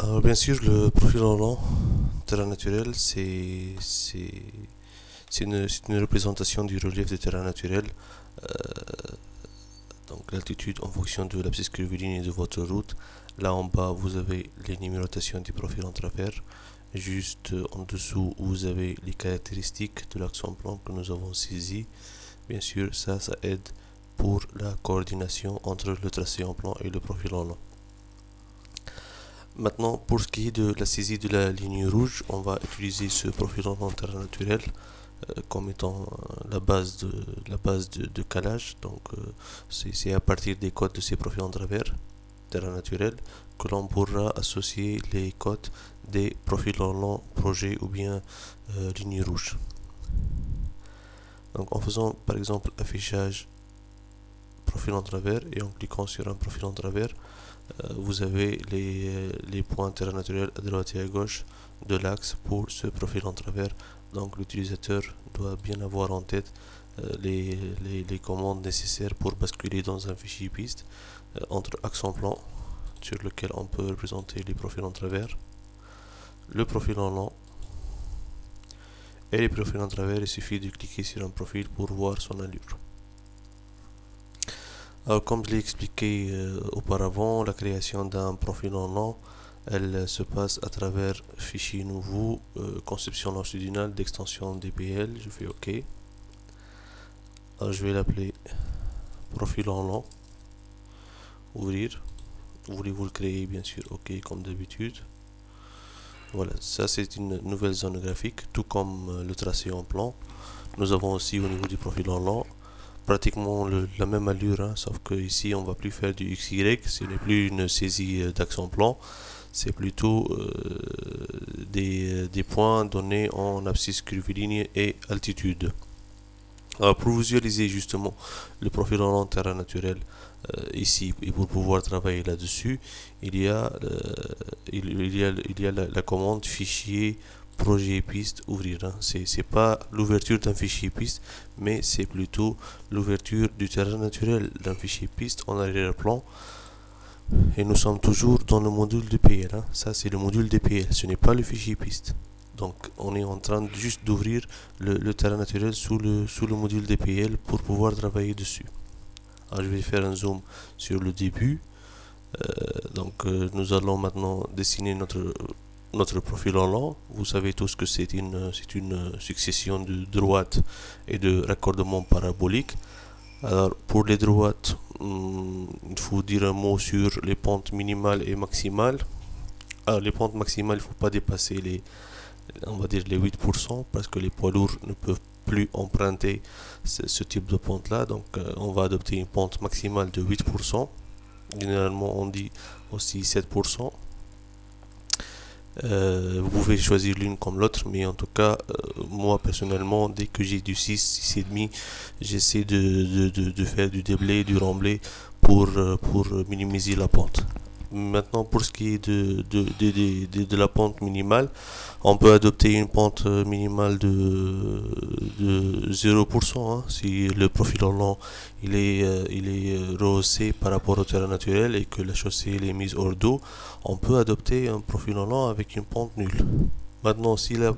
Alors bien sûr, le profil en lent, terrain naturel, c'est une représentation du relief des terrains naturels. Euh, donc l'altitude en fonction de l'abscisse curviligne de votre route. Là en bas, vous avez les numérotations du profil en travers. Juste en dessous, vous avez les caractéristiques de l'axe en plan que nous avons saisi. Bien sûr, ça aide pour la coordination entre le tracé en plan et le profil en lent. Maintenant, pour ce qui est de la saisie de la ligne rouge, on va utiliser ce profil en terrain naturel comme étant la base de calage. Donc, c'est à partir des codes de ces profils en travers, terrain naturel, que l'on pourra associer les codes des profils en long, projet ou bien ligne rouge. Donc, en faisant par exemple affichage profil en travers et en cliquant sur un profil en travers, vous avez les points terrain naturel à droite et à gauche de l'axe pour ce profil en travers. Donc l'utilisateur doit bien avoir en tête les commandes nécessaires pour basculer dans un fichier piste entre axe en plan sur lequel on peut représenter les profils en travers, le profil en long et les profils en travers. Il suffit de cliquer sur un profil pour voir son allure. Alors, comme je l'ai expliqué auparavant, la création d'un profil en long, elle se passe à travers fichier nouveau, conception longitudinale d'extension DPL. Je fais OK. Alors, je vais l'appeler profil en long. Ouvrir. Voulez-vous le créer? Bien sûr, OK, comme d'habitude. Voilà, ça c'est une nouvelle zone graphique, tout comme le tracé en plan. Nous avons aussi au niveau du profil en long pratiquement la même allure, hein, sauf que ici on va plus faire du XY, ce n'est plus une saisie d'axe en plan, c'est plutôt des points donnés en abscisse curviligne et altitude. Alors pour visualiser justement le profil en long terrain naturel ici et pour pouvoir travailler là-dessus, il y a la commande fichier projet piste ouvrir. Hein. C'est pas l'ouverture d'un fichier piste, mais c'est plutôt l'ouverture du terrain naturel d'un fichier piste en arrière-plan. Et nous sommes toujours dans le module DPL. Hein. Ça, c'est le module DPL, ce n'est pas le fichier piste. Donc, on est en train juste d'ouvrir le terrain naturel sous le module DPL pour pouvoir travailler dessus. Alors, je vais faire un zoom sur le début. Nous allons maintenant dessiner notre profil en long. Vous savez tous que c'est une succession de droites et de raccordements paraboliques. Alors pour les droites, il faut dire un mot sur les pentes minimales et maximales. Alors les pentes maximales, il ne faut pas dépasser on va dire les 8% parce que les poids lourds ne peuvent plus emprunter ce type de pente là. Donc on va adopter une pente maximale de 8%. Généralement on dit aussi 7%. Vous pouvez choisir l'une comme l'autre, mais en tout cas, moi personnellement, dès que j'ai du 6, 6,5, j'essaie de faire du déblai, du remblai pour minimiser la pente. Maintenant, pour ce qui est de la pente minimale, on peut adopter une pente minimale de 0%. Hein, si le profil en long il est rehaussé par rapport au terrain naturel et que la chaussée est mise hors d'eau, on peut adopter un profil en long avec une pente nulle. Maintenant, si la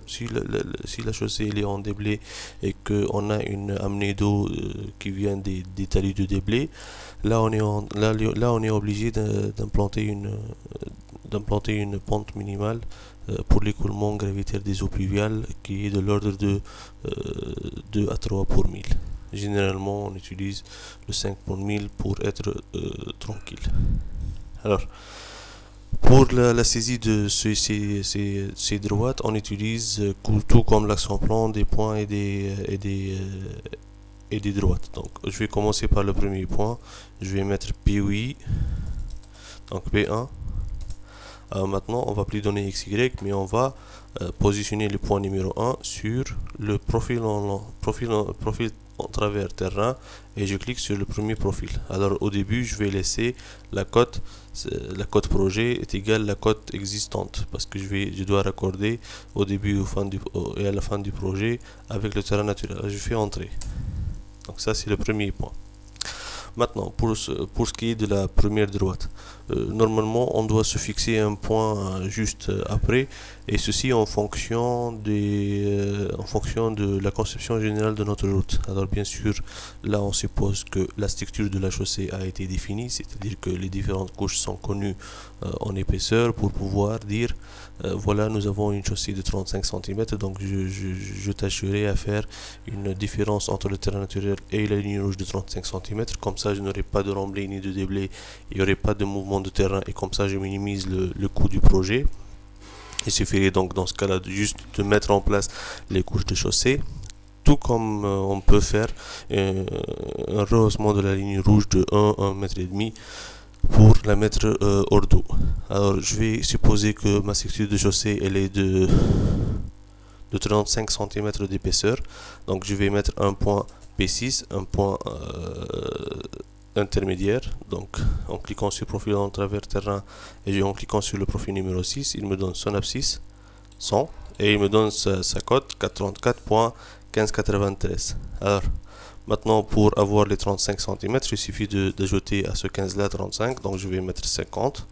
chaussée est en déblai et qu'on a une amenée d'eau qui vient des talus de déblai, là on est obligé d'implanter une pente minimale pour l'écoulement gravitaire des eaux pluviales qui est de l'ordre de 2 à 3 pour 1000. Généralement, on utilise le 5 pour 1000 pour être tranquille. Alors, pour la saisie de ces droites, on utilise tout comme l'axe en plan des points et des droites. Donc, je vais commencer par le premier point. Je vais mettre P8, donc P1. Alors maintenant, on va plus donner XY, mais on va positionner le point numéro 1 sur le profil en travers terrain et je clique sur le premier profil. Alors au début, je vais laisser la cote projet est égale à la cote existante parce que je dois raccorder au début et à la fin du projet avec le terrain naturel. Alors, je fais entrer. Donc ça c'est le premier point. Maintenant, pour ce qui est de la première droite, normalement, on doit se fixer un point juste après, et ceci en fonction de la conception générale de notre route. Alors, bien sûr, là, on suppose que la structure de la chaussée a été définie, c'est-à-dire que les différentes couches sont connues en épaisseur pour pouvoir dire voilà, nous avons une chaussée de 35 cm, donc je tâcherai à faire une différence entre le terrain naturel et la ligne rouge de 35 cm. Comme ça, je n'aurai pas de remblai ni de déblai, il n'y aurait pas de mouvement de terrain, et comme ça, je minimise le coût du projet. Il suffirait donc dans ce cas-là juste de mettre en place les couches de chaussée, tout comme on peut faire un rehaussement de la ligne rouge de 1 mètre et demi pour la mettre hors d'eau. Alors je vais supposer que ma structure de chaussée elle est de 35 cm d'épaisseur, donc je vais mettre un point P6, un point intermédiaire. Donc en cliquant sur profil en travers terrain et en cliquant sur le profil numéro 6, il me donne son abscisse 100 et il me donne sa cote 434.1593. Alors maintenant, pour avoir les 35 cm, il suffit d'ajouter à ce 15 là 35, donc je vais mettre 50.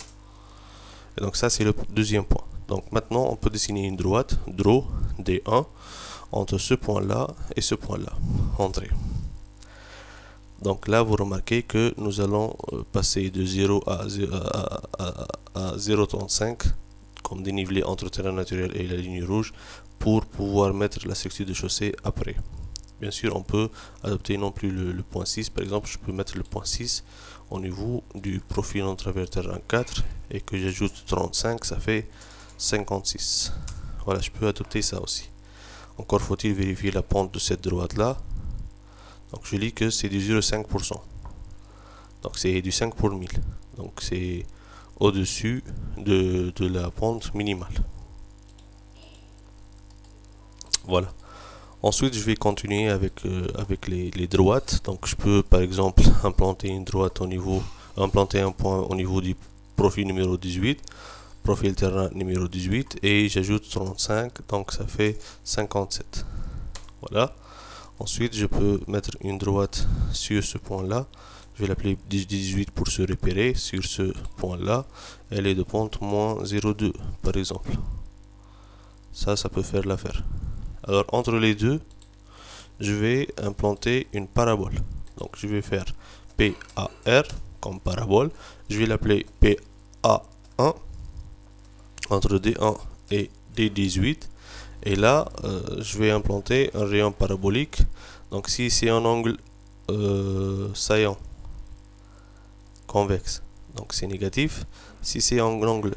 Et donc ça c'est le deuxième point. Donc maintenant on peut dessiner une droite, draw D1, entre ce point là et ce point là, entrée. Donc là vous remarquez que nous allons passer de 0 à 0,35 comme dénivelé entre le terrain naturel et la ligne rouge pour pouvoir mettre la structure de chaussée après. Bien sûr, on peut adopter non plus le point 6. Par exemple, je peux mettre le point 6 au niveau du profil en travers terrain 4 et que j'ajoute 35, ça fait 56. Voilà, je peux adopter ça aussi. Encore faut-il vérifier la pente de cette droite-là. Donc, je lis que c'est du 0,5%. Donc, c'est du 5 pour 1000. Donc, c'est au-dessus de la pente minimale. Voilà. Ensuite, je vais continuer avec les droites. Donc, je peux par exemple implanter un point au niveau du profil numéro 18, profil terrain numéro 18, et j'ajoute 35, donc ça fait 57. Voilà. Ensuite, je peux mettre une droite sur ce point-là. Je vais l'appeler 18 pour se repérer sur ce point-là. Elle est de pente moins 0,2 par exemple. Ça peut faire l'affaire. Alors entre les deux, je vais implanter une parabole. Donc je vais faire PAR comme parabole. Je vais l'appeler PA1 entre D1 et D18. Et là, je vais implanter un rayon parabolique. Donc si c'est un angle saillant, convexe, donc c'est négatif. Si c'est un angle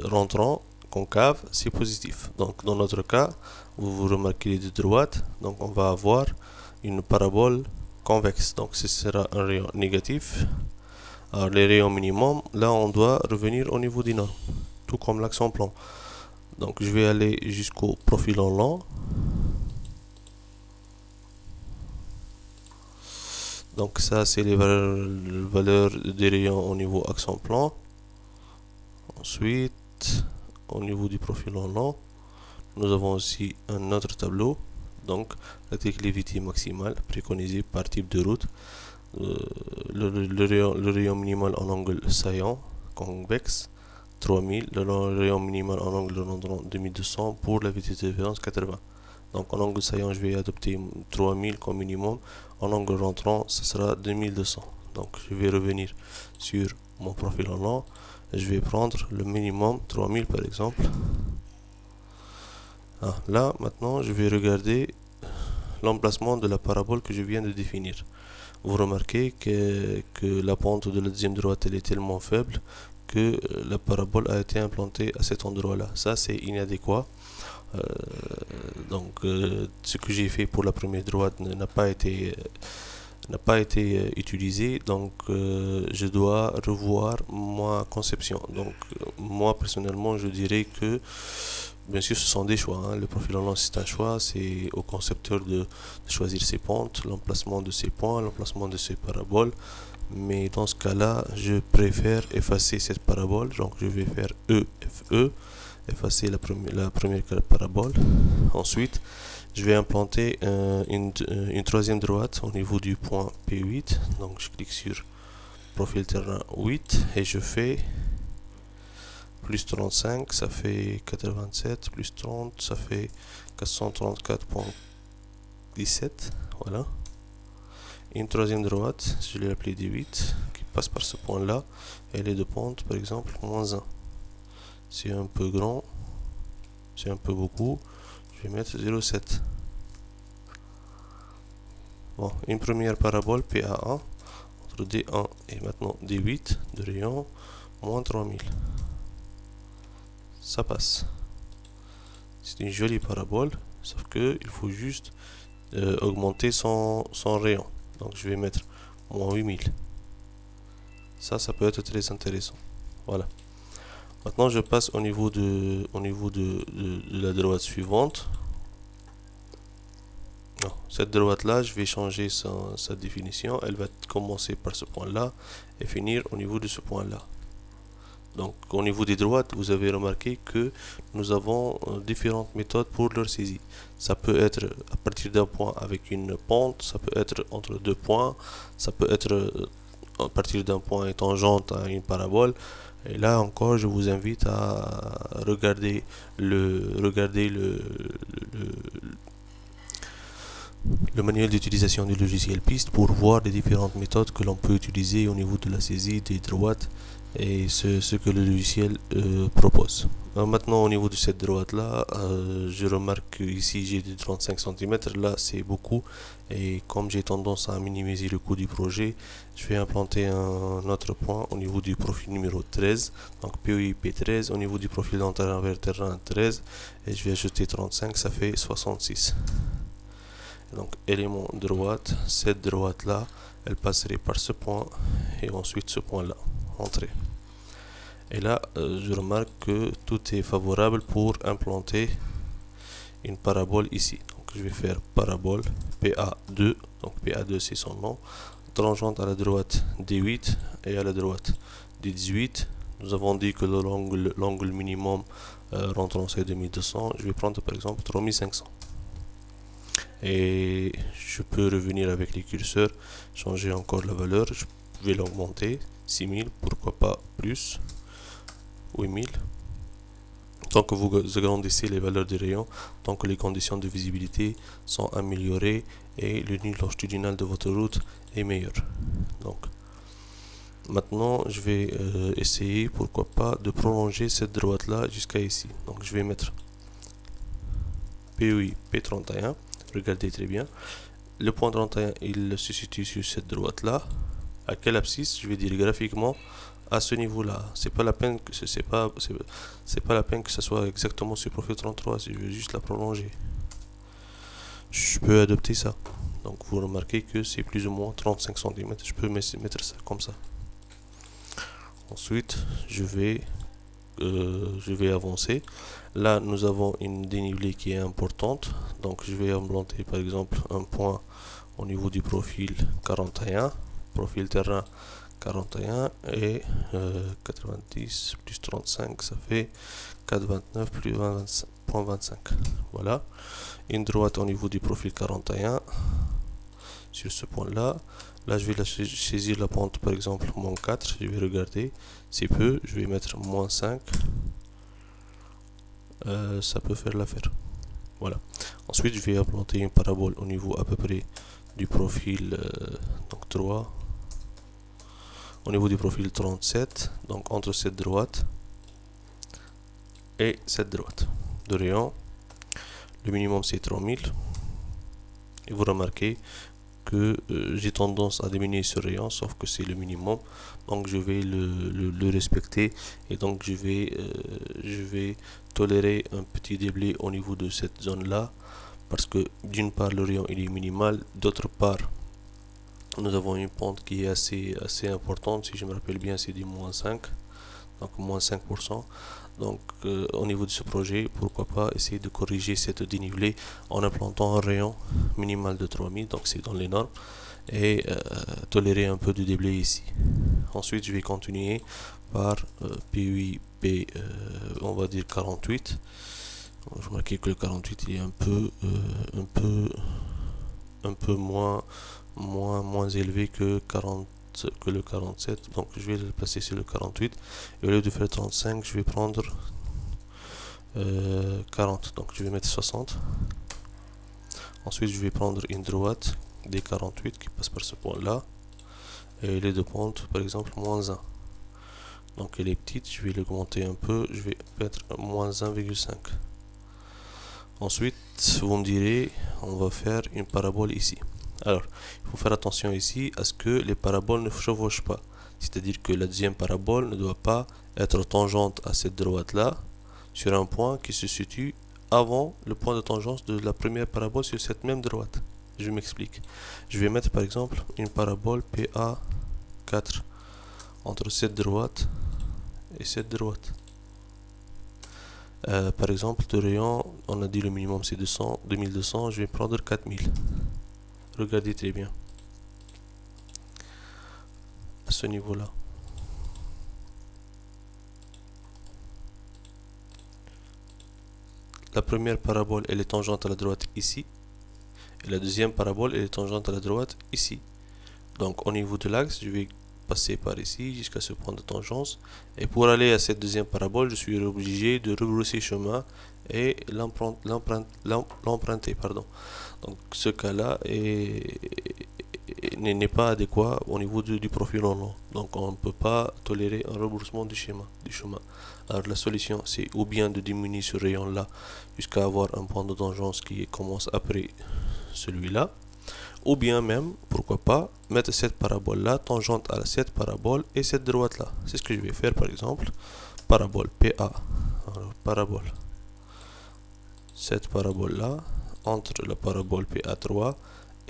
rentrant, concave, c'est positif. Donc dans notre cas, vous remarquez les deux droites, donc on va avoir une parabole convexe, donc ce sera un rayon négatif. Alors les rayons minimum, là on doit revenir au niveau des normes, tout comme l'accent plan. Donc je vais aller jusqu'au profil en lent. Donc ça c'est les valeurs des rayons au niveau accent plan. Ensuite, au niveau du profil en lent, nous avons aussi un autre tableau. Donc la déclivité maximale préconisée par type de route, le rayon minimal en angle saillant convexe 3000, le rayon minimal en angle rentrant 2200 pour la vitesse de référence 80. Donc en angle saillant, je vais adopter 3000 comme minimum. En angle rentrant, ce sera 2200. Donc je vais revenir sur mon profil en lent. Je vais prendre le minimum 3000 par exemple. Là maintenant, je vais regarder l'emplacement de la parabole que je viens de définir. Vous remarquez que la pente de la deuxième droite elle est tellement faible que la parabole a été implantée à cet endroit là. Ça c'est inadéquat. Donc ce que j'ai fait pour la première droite n'a pas été utilisé, donc je dois revoir ma conception. Donc moi personnellement je dirais que bien sûr ce sont des choix, hein. Le profil en lent c'est un choix, c'est au concepteur de choisir ses pentes, l'emplacement de ses points, l'emplacement de ses paraboles. Mais dans ce cas là je préfère effacer cette parabole, donc je vais faire EFE, effacer la première parabole. Ensuite je vais implanter une troisième droite au niveau du point P8. Donc je clique sur profil terrain 8 et je fais plus 35, ça fait 87, plus 30, ça fait 434.17. Voilà. Et une troisième droite, je l'ai appelée D8, qui passe par ce point-là. Elle est de pente, par exemple, moins 1. C'est un peu grand, c'est un peu beaucoup. Je vais mettre 0,7. Bon, une première parabole PA1 entre D1 et maintenant D8 de rayon, moins 3000. Ça passe. C'est une jolie parabole, sauf que il faut juste augmenter son rayon. Donc je vais mettre moins 8000. Ça peut être très intéressant. Voilà. Maintenant je passe au niveau de la droite suivante. Non, cette droite là, je vais changer sa définition. Elle va commencer par ce point là et finir au niveau de ce point là. Donc au niveau des droites, vous avez remarqué que nous avons différentes méthodes pour leur saisie. Ça peut être à partir d'un point avec une pente, ça peut être entre deux points, ça peut être à partir d'un point et tangente à une parabole. Et là encore, je vous invite à regarder le manuel d'utilisation du logiciel PIST pour voir les différentes méthodes que l'on peut utiliser au niveau de la saisie des droites et ce que le logiciel propose. Maintenant au niveau de cette droite là, je remarque que ici j'ai des 35 cm, là c'est beaucoup, et comme j'ai tendance à minimiser le coût du projet, je vais implanter un autre point au niveau du profil numéro 13, donc POIP 13, au niveau du profil d'enterrement vers terrain 13, et je vais ajouter 35, ça fait 66. Donc élément droite, cette droite là, elle passerait par ce point et ensuite ce point là, entrée. Et là, je remarque que tout est favorable pour implanter une parabole ici. Donc je vais faire parabole PA2, donc PA2 c'est son nom, tangente à la droite D8 et à la droite D18. Nous avons dit que l'angle minimum rentrant c'est 2200, je vais prendre par exemple 3500. Et je peux revenir avec les curseurs, changer encore la valeur, je vais l'augmenter, 6000, pourquoi pas plus, 8000. Tant que vous agrandissez les valeurs des rayons, tant que les conditions de visibilité sont améliorées et le nu longitudinal de votre route est meilleur. Donc maintenant je vais essayer, pourquoi pas, de prolonger cette droite là jusqu'à ici. Donc je vais mettre POI P31. Regardez très bien. Le point 31, il se situe sur cette droite là. À quelle abscisse? Je vais dire graphiquement à ce niveau là. C'est pas la peine que c'est pas la peine que ça soit exactement sur profil 33. Si je veux juste la prolonger, je peux adopter ça. Donc vous remarquez que c'est plus ou moins 35 cm. Je peux mettre ça comme ça. Ensuite je vais avancer. Là nous avons une dénivelée qui est importante, donc je vais implanter par exemple un point au niveau du profil 41, profil terrain 41, et 90 plus 35 ça fait 429 plus 20.25. Voilà, une droite au niveau du profil 41 sur ce point là. Là je vais saisir la pente par exemple moins 4, je vais regarder, c'est peu, je vais mettre moins 5. Ça peut faire l'affaire. Voilà. Ensuite je vais implanter une parabole au niveau à peu près du profil donc 3, au niveau du profil 37, donc entre cette droite et cette droite de rayon. Le minimum c'est 3000, et vous remarquez que j'ai tendance à diminuer ce rayon, sauf que c'est le minimum, donc je vais le respecter, et donc je vais tolérer un petit déblai au niveau de cette zone là, parce que d'une part le rayon il est minimal, d'autre part nous avons une pente qui est assez importante. Si je me rappelle bien, c'est du moins 5, donc moins 5%. Donc au niveau de ce projet, pourquoi pas essayer de corriger cette dénivelée en implantant un rayon minimal de 3000, donc c'est dans les normes, et tolérer un peu de déblai ici. Ensuite je vais continuer par PUI P, on va dire 48, Je remarque que le 48 il est un peu moins élevé que 40, que le 47. Donc je vais le placer sur le 48. Et au lieu de faire 35, je vais prendre 40. Donc je vais mettre 60. Ensuite, je vais prendre une droite des 48 qui passe par ce point-là. Et elle est de pente, par exemple, moins 1. Donc elle est petite, je vais l'augmenter un peu. Je vais mettre moins 1,5. Ensuite, vous me direz, on va faire une parabole ici. Alors, il faut faire attention ici à ce que les paraboles ne chevauchent pas. C'est-à-dire que la deuxième parabole ne doit pas être tangente à cette droite-là sur un point qui se situe avant le point de tangence de la première parabole sur cette même droite. Je m'explique. Je vais mettre par exemple une parabole PA4 entre cette droite et cette droite. Par exemple, de rayon, on a dit le minimum c'est 200, 2200, je vais prendre 4000. Regardez très bien à ce niveau-là. La première parabole, elle est tangente à la droite ici. Et la deuxième parabole, elle est tangente à la droite ici. Donc au niveau de l'axe, je vais passer par ici jusqu'à ce point de tangence. Et pour aller à cette deuxième parabole, je suis obligé de rebrousser chemin et l'emprunter. Donc ce cas-là n'est pas adéquat au niveau du profil en long. Donc on ne peut pas tolérer un rebroussement du chemin. Alors la solution, c'est ou bien de diminuer ce rayon-là jusqu'à avoir un point de tangence qui commence après celui-là, ou bien même, pourquoi pas, mettre cette parabole-là tangente à cette parabole et cette droite-là. C'est ce que je vais faire par exemple. Parabole PA. Alors, parabole. Cette parabole-là, entre la parabole PA3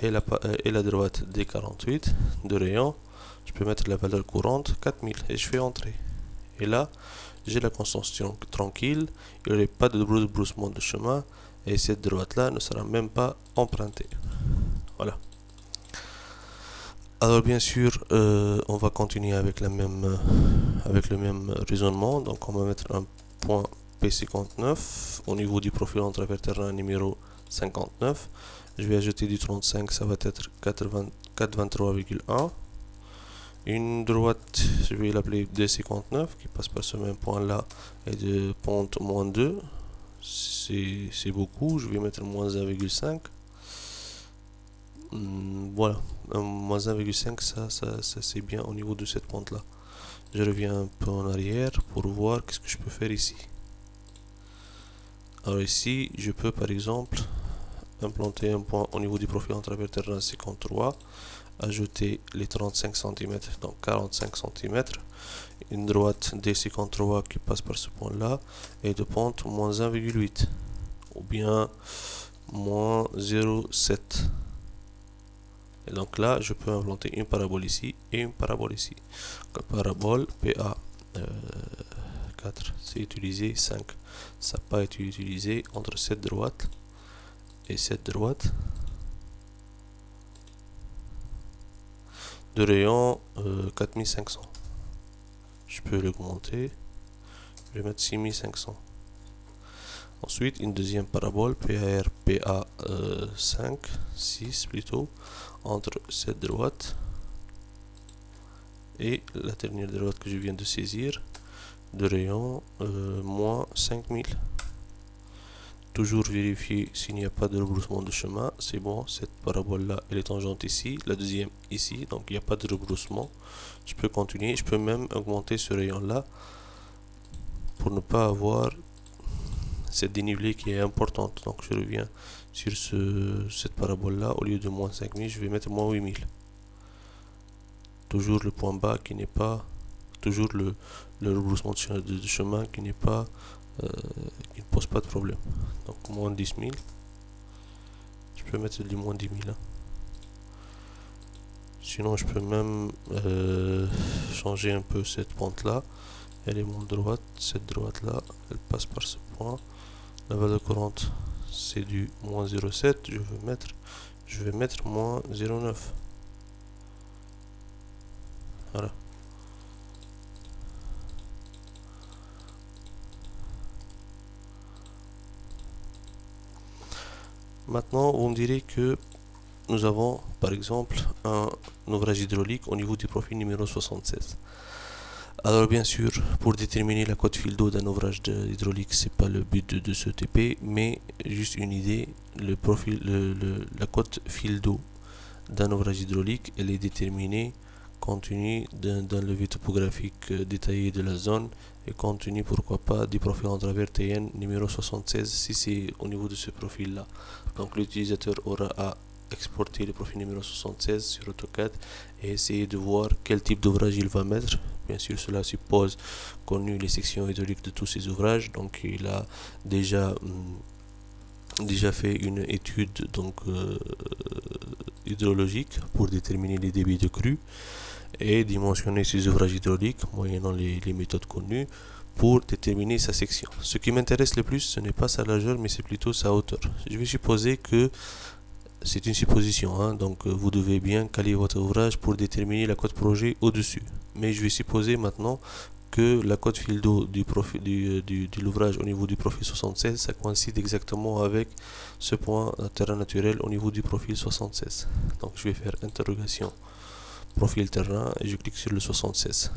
et la droite D48 de rayon, je peux mettre la valeur courante 4000 et je fais entrer. Et là, j'ai la construction tranquille, il n'y aurait pas de broussement de chemin et cette droite-là ne sera même pas empruntée. Voilà. Alors bien sûr, on va continuer avec avec le même raisonnement. Donc on va mettre un point P59 au niveau du profil en travers terrain numéro 59. Je vais ajouter du 35, ça va être 423,1. Une droite, je vais l'appeler D59 qui passe par ce même point là et de pente moins 2. C'est beaucoup, je vais mettre moins 1,5. Voilà, moins 1,5, ça c'est bien au niveau de cette pente là. Je reviens un peu en arrière pour voir qu'est-ce que je peux faire ici. Alors ici, je peux par exemple implanter un point au niveau du profil en travers terrain 53, ajouter les 35 cm, donc 45 cm, une droite D53 qui passe par ce point là, et de pente moins 1,8 ou bien moins 0,7. Et donc là, je peux implanter une parabole ici et une parabole ici. La parabole PA 4, c'est utilisé 5. Ça n'a pas été utilisé entre cette droite et cette droite. De rayon 4500. Je peux l'augmenter. Je vais mettre 6500. Ensuite, une deuxième parabole PA 5, 6 plutôt, entre cette droite et la dernière droite que je viens de saisir, de rayon moins 5000. Toujours vérifier s'il n'y a pas de rebroussement de chemin. C'est bon, cette parabole là elle est tangente ici, la deuxième ici, donc il n'y a pas de rebroussement. Je peux continuer, je peux même augmenter ce rayon là pour ne pas avoir cette dénivelée qui est importante. Donc je reviens sur cette parabole là, au lieu de moins 5000 je vais mettre moins 8000. Toujours le point bas qui n'est pas, toujours le rebroussement de chemin qui n'est pas qui ne pose pas de problème. Donc moins 10 000, je peux mettre du moins 10 000 hein. Sinon je peux même changer un peu cette pente là, elle est moins droite, cette droite là elle passe par ce point, la valeur courante c'est du moins 0,7, je vais mettre moins 0,9. Voilà. Maintenant, vous me direz que nous avons par exemple un ouvrage hydraulique au niveau du profil numéro 76. Alors bien sûr, pour déterminer la cote fil d'eau d'un ouvrage hydraulique, c'est pas le but de ce TP, mais juste une idée, la cote fil d'eau d'un ouvrage hydraulique, elle est déterminée compte tenu d'un levé topographique détaillé de la zone et compte tenu, pourquoi pas, du profil en travers TN numéro 76 si c'est au niveau de ce profil là. Donc l'utilisateur aura à exporter le profil numéro 76 sur AutoCAD et essayer de voir quel type d'ouvrage il va mettre. Bien sûr, cela suppose connu les sections hydrauliques de tous ces ouvrages, donc il a déjà fait une étude hydrologique pour déterminer les débits de crue et dimensionner ses ouvrages hydrauliques moyennant les méthodes connues pour déterminer sa section. Ce qui m'intéresse le plus, ce n'est pas sa largeur, mais c'est plutôt sa hauteur. Je vais supposer que c'est une supposition, hein, donc vous devez bien caler votre ouvrage pour déterminer la cote projet au-dessus. Mais je vais supposer maintenant que la cote fil d'eau de l'ouvrage au niveau du profil 76, ça coïncide exactement avec ce point terrain naturel au niveau du profil 76. Donc je vais faire interrogation profil terrain et je clique sur le 76.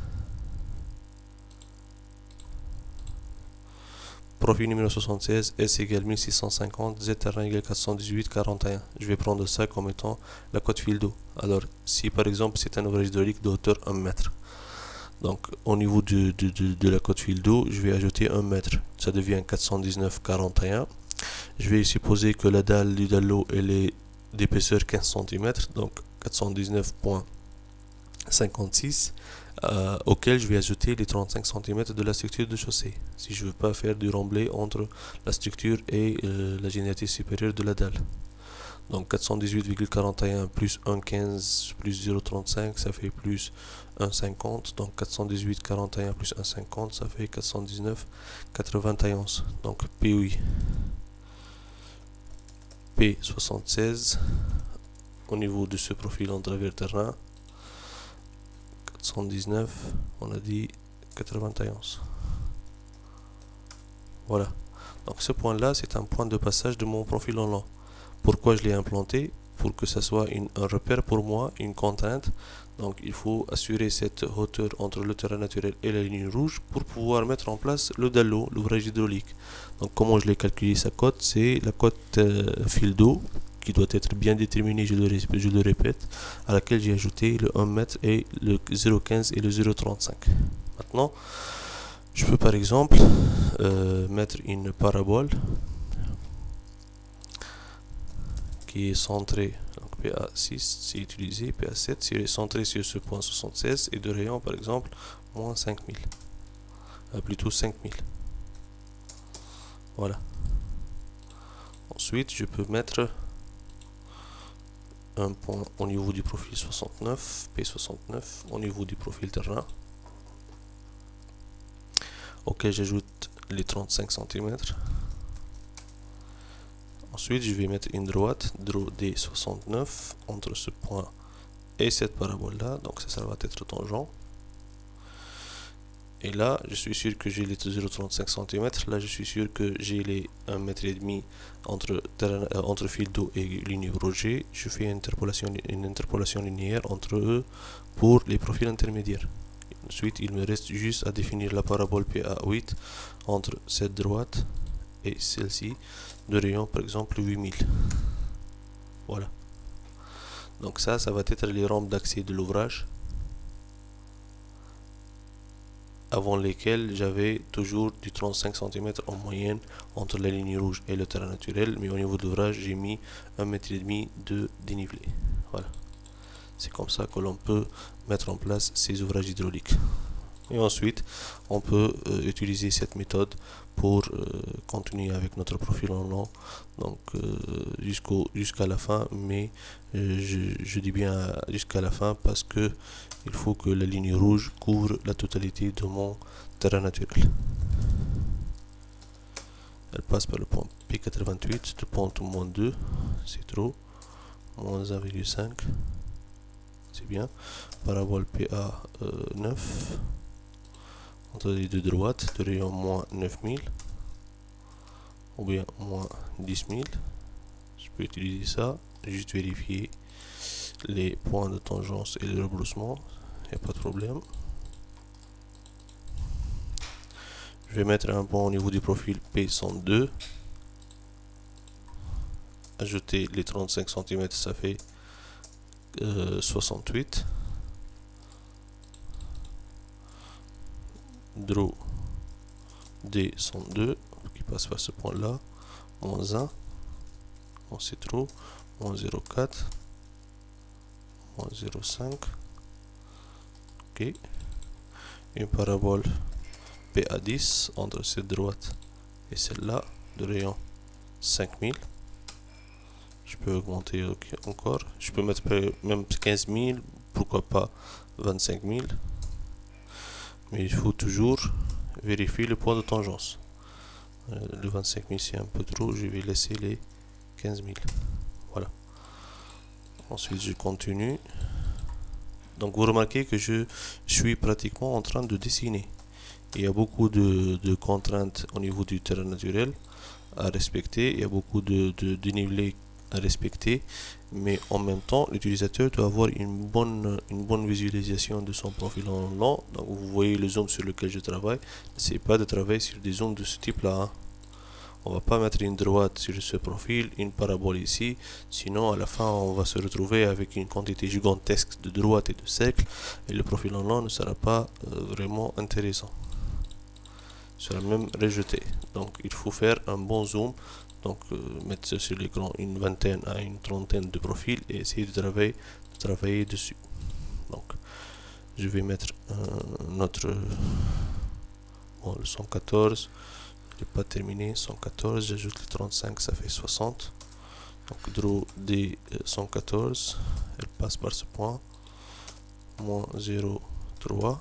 Profil numéro 76, S égale 1650, Z terrain égale 418, 41. Je vais prendre ça comme étant la cote fil d'eau. Alors, si par exemple c'est un ouvrage hydraulique de hauteur 1 mètre, donc au niveau de la cote fil d'eau, je vais ajouter 1 mètre. Ça devient 419, 41. Je vais supposer que la dalle du dallo elle est d'épaisseur 15 cm, donc 419,56. Auquel je vais ajouter les 35 cm de la structure de chaussée, si je ne veux pas faire du remblai entre la structure et la généralité supérieure de la dalle. Donc 418,41 plus 1,15 plus 0,35, ça fait plus 1,50. Donc 418,41 plus 1,50, ça fait 419,91. Donc POI P76 au niveau de ce profil en travers terrain 419, on a dit 91. Voilà. Donc ce point là, c'est un point de passage de mon profil en long. Pourquoi je l'ai implanté? Pour que ça soit un repère pour moi, une contrainte. Donc il faut assurer cette hauteur entre le terrain naturel et la ligne rouge pour pouvoir mettre en place le dallo, l'ouvrage hydraulique. Donc comment je l'ai calculé sa cote? C'est la cote fil d'eau qui doit être bien déterminée, je le répète, à laquelle j'ai ajouté le 1 mètre et le 0,15 et le 0,35. Maintenant, je peux par exemple mettre une parabole qui est centrée, donc PA6 c'est utilisé, PA7 c'est centré sur ce point 76 et de rayon par exemple moins 5000, plutôt 5000. Voilà. Ensuite, je peux mettre un point au niveau du profil 69, P69, au niveau du profil terrain, auquel j'ajoute les 35 cm. Ensuite, je vais mettre une droite, draw D69, entre ce point et cette parabole-là, donc ça va être tangent. Et là, je suis sûr que j'ai les 0,35 cm. Là, je suis sûr que j'ai les 1,5 m entre fil d'eau et ligne projet. Je fais une interpolation linéaire entre eux pour les profils intermédiaires. Ensuite, il me reste juste à définir la parabole PA8 entre cette droite et celle-ci de rayon par exemple 8000. Voilà. Donc ça va être les rampes d'accès de l'ouvrage, avant lesquelles j'avais toujours du 35 cm en moyenne entre la ligne rouge et le terrain naturel, mais au niveau de l'ouvrage j'ai mis 1,5 m de dénivelé. Voilà. C'est comme ça que l'on peut mettre en place ces ouvrages hydrauliques. Et ensuite, on peut utiliser cette méthode pour continuer avec notre profil en long, donc jusqu'à la fin, mais je dis bien jusqu'à la fin parce que il faut que la ligne rouge couvre la totalité de mon terrain naturel. Elle passe par le point P88, de pente moins 2, c'est trop, moins 1,5, c'est bien, parabole PA9, entre les deux droites, de rayon moins 9000, ou bien moins 10 000, Je peux utiliser ça, juste vérifier les points de tangence et de rebroussement, il n'y a pas de problème. Je vais mettre un point au niveau du profil P102. Ajouter les 35 cm, ça fait 68. Draw D102 qui passe par ce point là, moins 1, bon c'est trop, moins 0,4, moins 0,5, ok. Une parabole PA10 entre cette droite et celle-là de rayon 5000. Je peux augmenter encore, je peux mettre même 15 000, pourquoi pas 25 000, mais il faut toujours vérifier le point de tangence. Le 25 000 c'est un peu trop, je vais laisser les 15 000. Voilà. Ensuite je continue. Donc vous remarquez que je suis pratiquement en train de dessiner. Il y a beaucoup de contraintes au niveau du terrain naturel à respecter, il y a beaucoup de dénivelé à respecter, mais en même temps l'utilisateur doit avoir une bonne visualisation de son profil en long. Donc vous voyez le zoom sur lequel je travaille, n'essayez pas de travailler sur des zooms de ce type là, hein. On va pas mettre une droite sur ce profil, une parabole ici, sinon à la fin on va se retrouver avec une quantité gigantesque de droites et de cercles et le profil en long ne sera pas vraiment intéressant, sera même rejeté. Donc il faut faire un bon zoom, donc mettre sur l'écran une vingtaine à une trentaine de profils et essayer de travailler dessus. Donc je vais mettre un autre, bon, le 114, je n'ai pas terminé, 114, j'ajoute les 35, ça fait 60. Donc draw D 114, elle passe par ce point, moins 0,3,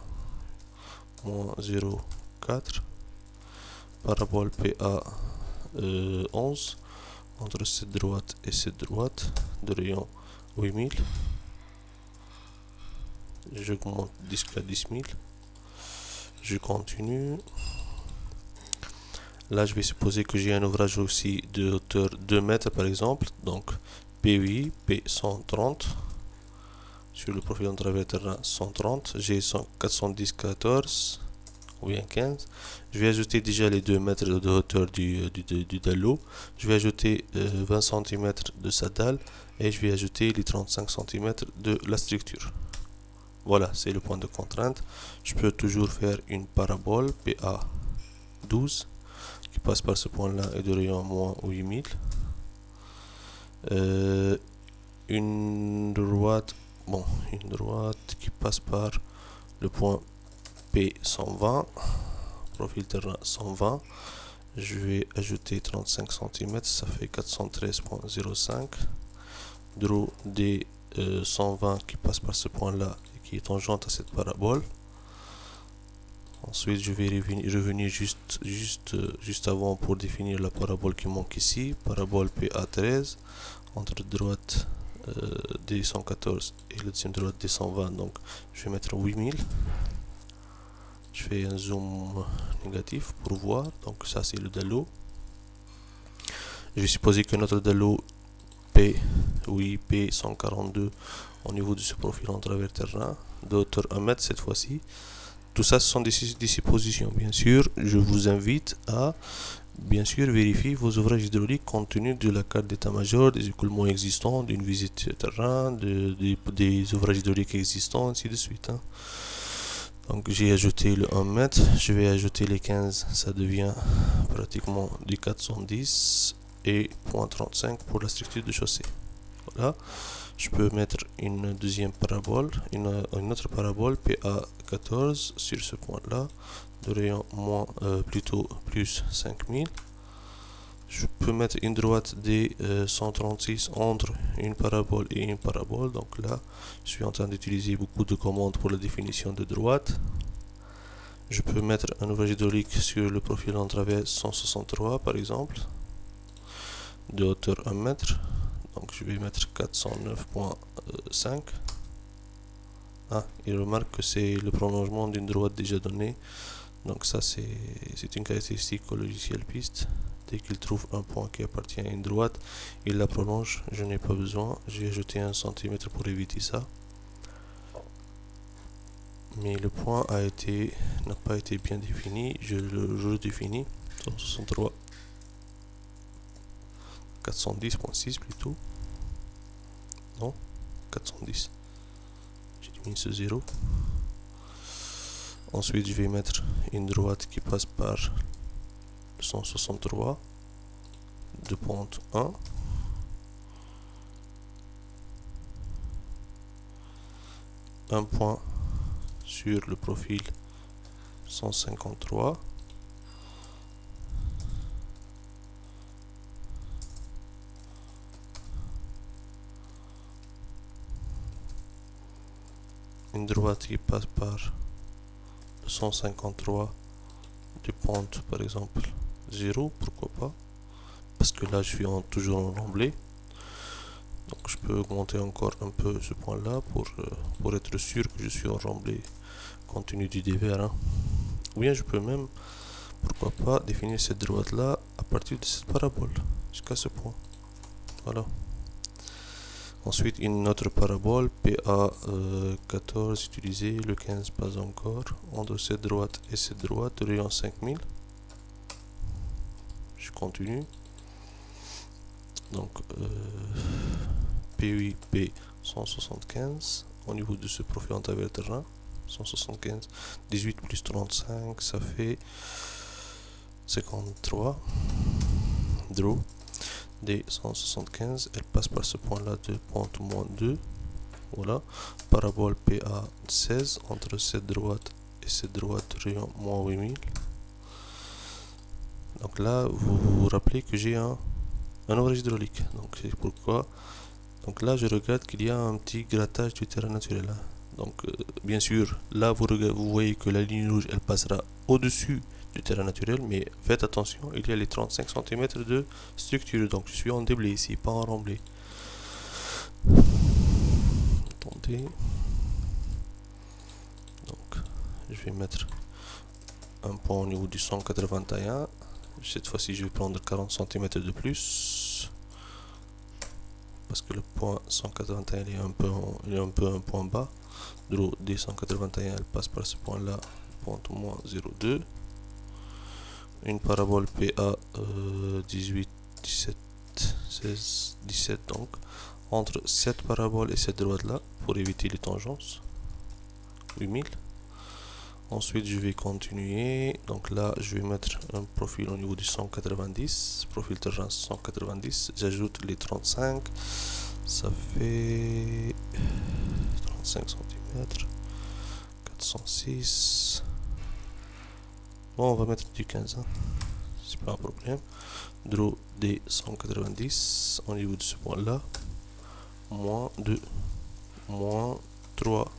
moins 0,4, parabole PA 11 entre cette droite et cette droite de rayon 8000. J'augmente jusqu'à 10 000. Je continue. Là, je vais supposer que j'ai un ouvrage aussi de hauteur 2 mètres par exemple. Donc P8, P130. Sur le profil en travers terrain 130. J'ai 410, 14 ou bien 15. Je vais ajouter déjà les 2 mètres de hauteur du dallo. Je vais ajouter 20 cm de sa dalle et je vais ajouter les 35 cm de la structure. Voilà, c'est le point de contrainte. Je peux toujours faire une parabole PA 12 qui passe par ce point là et de rayon moins 8000. Une droite, bon, une droite qui passe par le point P120, profil terrain 120. Je vais ajouter 35 cm, ça fait 413,05. Draw D 120 qui passe par ce point là et qui est tangente à cette parabole. Ensuite je vais revenir juste avant pour définir la parabole qui manque ici, parabole PA13 entre droite D114 et le deuxième droite D120, donc je vais mettre 8000. Je fais un zoom négatif pour voir, donc ça c'est le dallo. Je vais supposer que notre dallo P142 au niveau de ce profil en travers terrain, de hauteur 1 mètre cette fois-ci. Tout ça, ce sont des suppositions. Bien sûr, je vous invite à vérifier vos ouvrages hydrauliques compte tenu de la carte d'état-major, des écoulements existants, d'une visite terrain, des ouvrages hydrauliques existants, ainsi de suite, hein. Donc j'ai ajouté le 1 mètre, je vais ajouter les 15, ça devient pratiquement du 410 et 0.35 pour la structure de chaussée. Voilà. Je peux mettre une deuxième parabole, une autre parabole PA14 sur ce point là de rayon plutôt plus 5000. Je peux mettre une droite D 136 entre une parabole et une parabole. Donc là je suis en train d'utiliser beaucoup de commandes pour la définition de droite. Je peux mettre un ouvrage hydraulique sur le profil en travers 163 par exemple, de hauteur 1 mètre. Donc je vais mettre 409,5. Ah, il remarque que c'est le prolongement d'une droite déjà donnée. Donc ça c'est une caractéristique au logiciel piste dès qu'il trouve un point qui appartient à une droite, il la prolonge. Je n'ai pas besoin, j'ai ajouté 1 cm pour éviter ça. Mais le point n'a pas été bien défini, je le redéfinis. 163 410.6 plutôt. Non, 410. J'ai mis ce 0. Ensuite, je vais mettre une droite qui passe par 163 de pente 1. Un point sur le profil 153. Une droite qui passe par 153 de pente par exemple 0, pourquoi pas, parce que là je suis toujours en remblai, donc je peux augmenter encore un peu ce point là pour être sûr que je suis en remblai compte tenu du dévers, hein. Ou bien je peux même, pourquoi pas, définir cette droite là à partir de cette parabole jusqu'à ce point, voilà. Ensuite, une autre parabole, PA 14 utilisée, le 15 pas encore, entre cette droite et cette droite, de rayon 5000. Je continue. Donc, P8P 175, au niveau de ce profil en travers terrain, 175, 18 plus 35, ça fait 53. Draw. D175, elle passe par ce point là de pente moins 2, voilà. Parabole PA 16 entre cette droite et cette droite, rayon moins 8000. Donc là vous vous rappelez que j'ai un ouvrage hydraulique, donc c'est pourquoi, donc là je regarde qu'il y a un petit grattage du terrain naturel, hein. Donc bien sûr là vous voyez que la ligne rouge elle passera au dessus du terrain naturel, mais faites attention, il y a les 35 cm de structure, donc je suis en déblai ici, pas en remblai. Attendez, donc je vais mettre un point au niveau du 181, cette fois-ci je vais prendre 40 cm de plus, parce que le point 181 il est un peu un point bas. Draw D181 elle passe par ce point là, pointe moins 0,2. Une parabole PA 18, 17, 16, 17 donc, entre cette parabole et cette droite là, pour éviter les tangences, 8000. Ensuite je vais continuer, donc là je vais mettre un profil au niveau du 190, profil terrain 190, j'ajoute les 35, ça fait 35 cm, 406. Bon, on va mettre du 15, hein. C'est pas un problème. Draw D190 au niveau de ce point là, moins 2, moins 3,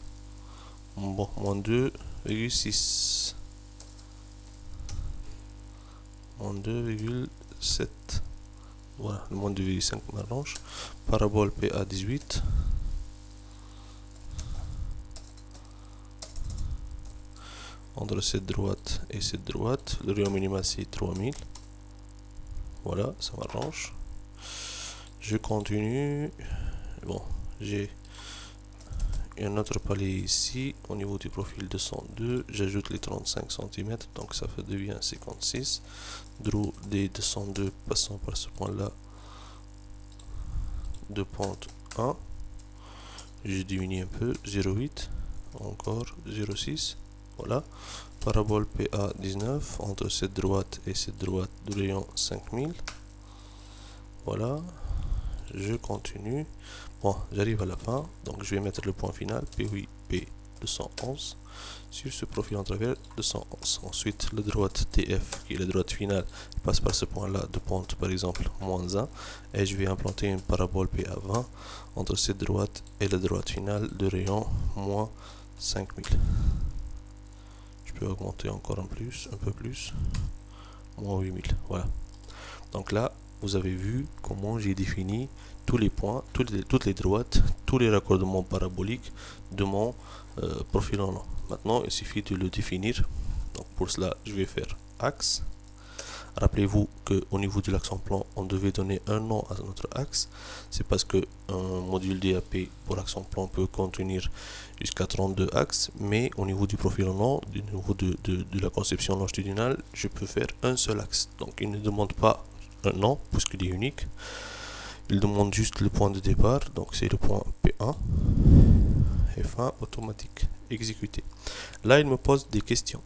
bon, moins 2,6, moins 2,7, voilà, le moins 2,5 m'arrange. Parabole PA 18, entre cette droite et cette droite, le rayon minimal c'est 3000, voilà, ça m'arrange. Je continue, bon, j'ai un autre palier ici, au niveau du profil 202, j'ajoute les 35 cm, donc ça fait devient 56. Draw des 202 passant par ce point là, de pente 1, je diminue un peu, 0,8, encore 0,6, voilà. Parabole PA 19 entre cette droite et cette droite de rayon 5000, voilà. Je continue, bon, j'arrive à la fin, donc je vais mettre le point final P8P 211 sur ce profil en travers 211. Ensuite la droite TF qui est la droite finale passe par ce point là de pente par exemple moins 1, et je vais implanter une parabole PA 20 entre cette droite et la droite finale de rayon moins 5000. Je peux augmenter encore un peu plus, moins 8000, voilà. Donc là vous avez vu comment j'ai défini tous les points, toutes les droites, tous les raccordements paraboliques de mon profil en long. Maintenant il suffit de le définir, donc pour cela je vais faire axe, Rappelez-vous qu'au niveau de l'axe en plan, on devait donner un nom à notre axe. C'est parce que un module DAP pour axe en plan peut contenir jusqu'à 32 axes, mais au niveau du profil en long, du niveau de la conception longitudinale, je peux faire un seul axe. Donc il ne demande pas un nom, puisqu'il est unique. Il demande juste le point de départ, donc c'est le point P1. F1 automatique, exécuté. Là, il me pose des questions.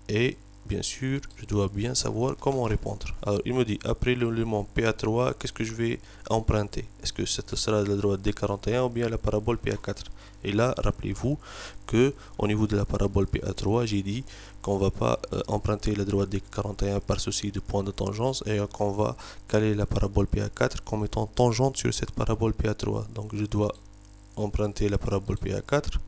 Et bien sûr, je dois bien savoir comment répondre. Alors, il me dit, après l'élément PA3, qu'est-ce que je vais emprunter? Est-ce que ce sera la droite D41 ou bien la parabole PA4? Et là, rappelez-vous que au niveau de la parabole PA3, j'ai dit qu'on va pas emprunter la droite D41 par souci de point de tangence et qu'on va caler la parabole PA4 comme étant tangente sur cette parabole PA3. Donc, je dois emprunter la parabole PA4.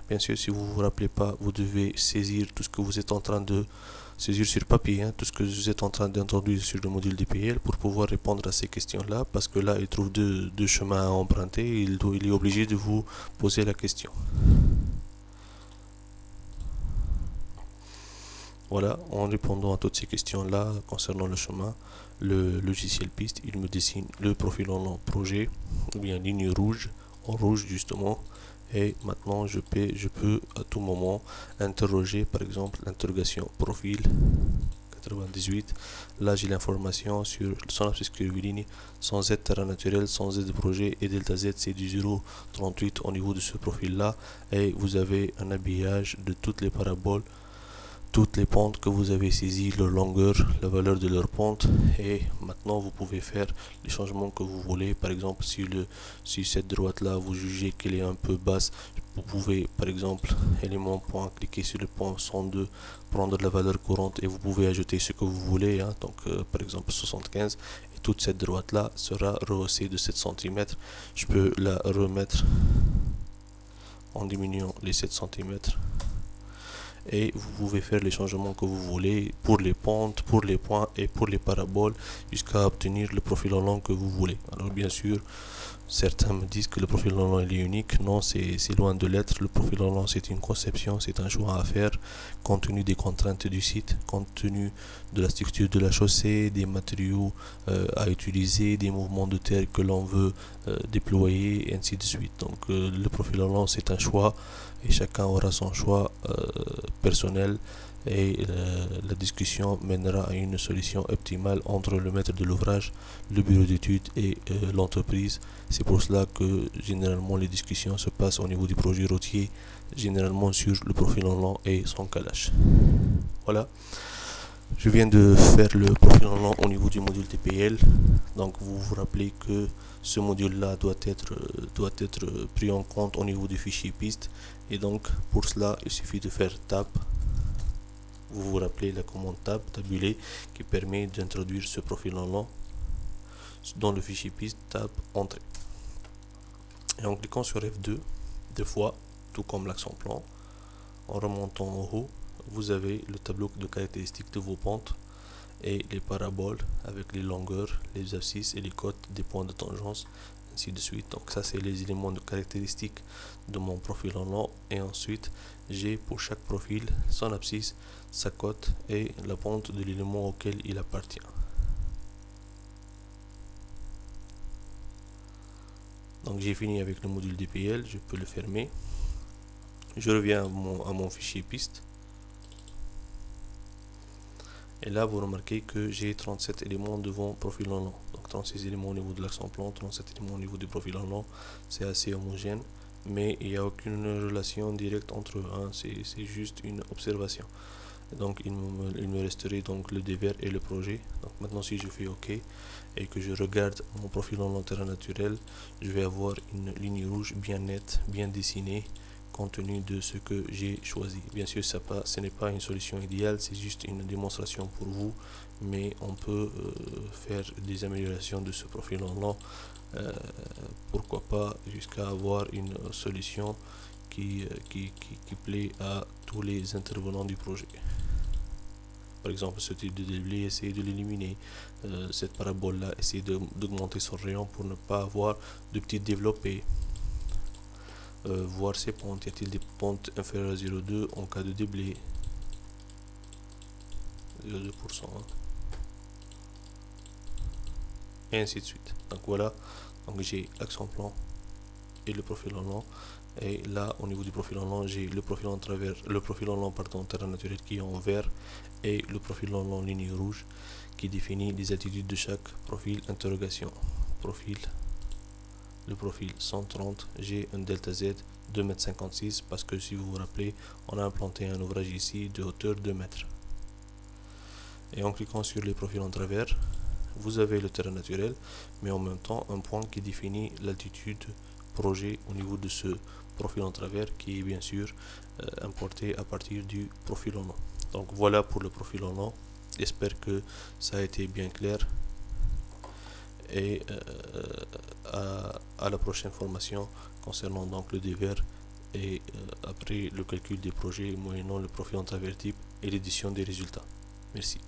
Bien sûr, si vous ne vous rappelez pas, vous devez saisir tout ce que vous êtes en train de saisir sur papier, tout ce que vous êtes en train d'introduire sur le module DPL pour pouvoir répondre à ces questions-là, parce que là, il trouve deux chemins à emprunter, il est obligé de vous poser la question. Voilà, en répondant à toutes ces questions-là concernant le chemin, le logiciel piste, il me dessine le profil en long projet, ou bien ligne rouge, en rouge justement, et maintenant je peux à tout moment interroger par exemple l'interrogation profil 98. Là j'ai l'information sur son abscisse curviligne, son Z terrain naturel, son Z de projet et delta Z c'est du 0,38 au niveau de ce profil là, et vous avez un habillage de toutes les paraboles, toutes les pentes que vous avez saisies, leur longueur, la valeur de leur pente, et maintenant vous pouvez faire les changements que vous voulez. Par exemple, si cette droite là vous jugez qu'elle est un peu basse, vous pouvez par exemple élément point cliquer sur le point 102, prendre la valeur courante et vous pouvez ajouter ce que vous voulez, donc par exemple 75, et toute cette droite là sera rehaussée de 7 cm. Je peux la remettre en diminuant les 7 cm et vous pouvez faire les changements que vous voulez pour les pentes, pour les points et pour les paraboles jusqu'à obtenir le profil en long que vous voulez. Alors bien sûr, certains me disent que le profil en long est unique. Non, c'est loin de l'être. Le profil en long c'est une conception, c'est un choix à faire compte tenu des contraintes du site, compte tenu de la structure de la chaussée, des matériaux à utiliser, des mouvements de terre que l'on veut déployer et ainsi de suite. Donc le profil en long c'est un choix et chacun aura son choix personnel, et la discussion mènera à une solution optimale entre le maître de l'ouvrage, le bureau d'études et l'entreprise. C'est pour cela que généralement les discussions se passent au niveau du projet routier, généralement sur le profil en long et son calage. Voilà, je viens de faire le profil en long au niveau du module TPL. Donc vous vous rappelez que ce module là doit être pris en compte au niveau du fichier piste, et donc pour cela il suffit de faire tab. Vous vous rappelez la commande tab, tabuler, qui permet d'introduire ce profil en long dans le fichier piste, tab, entrée. Et en cliquant sur F2 deux fois, tout comme l'accent plan, en remontant en haut, vous avez le tableau de caractéristiques de vos pentes et les paraboles avec les longueurs, les abscisses et les côtes des points de tangence, ainsi de suite. Donc ça c'est les éléments de caractéristiques de mon profil en long, et ensuite j'ai pour chaque profil son abscisse, sa cote et la pente de l'élément auquel il appartient. Donc j'ai fini avec le module DPL, je peux le fermer. Je reviens à mon fichier piste. Et là, vous remarquez que j'ai 37 éléments devant profil en long. Donc 36 éléments au niveau de l'axe en plan, 37 éléments au niveau du profil en long. C'est assez homogène, mais il n'y a aucune relation directe entre eux. C'est juste une observation. Donc il me resterait donc le dévers et le projet. Donc maintenant, si je fais OK et que je regarde mon profil en long terrain naturel, je vais avoir une ligne rouge bien nette, bien dessinée, compte tenu de ce que j'ai choisi. Bien sûr, ce n'est pas une solution idéale, c'est juste une démonstration pour vous, mais on peut faire des améliorations de ce profil en long, pourquoi pas jusqu'à avoir une solution qui plaît à tous les intervenants du projet. Par exemple, ce type de déblai, essayez de l'éliminer. Cette parabole là, essayez d'augmenter son rayon pour ne pas avoir de petites développées. Voir ces pentes, y a-t-il des pentes inférieures à 0,2 en cas de déblai, 0,2%, et ainsi de suite. Donc voilà, donc j'ai l'axe en plan et le profil en long. Et là, au niveau du profil en long, j'ai le profil en travers, le profil en long, pardon, terrain naturel qui est en vert et le profil en long ligne rouge qui définit les attitudes de chaque profil. Interrogation. Profil. Le profil 130, j'ai un delta Z 2,56 m parce que si vous vous rappelez, on a implanté un ouvrage ici de hauteur 2 mètres. Et en cliquant sur les profils en travers, vous avez le terrain naturel, mais en même temps un point qui définit l'altitude projet au niveau de ce profil en travers qui est bien sûr importé à partir du profil en long. Donc voilà pour le profil en long. J'espère que ça a été bien clair et à la prochaine formation concernant donc le dévers et après le calcul des projets moyennant le profil en travers type et l'édition des résultats. Merci.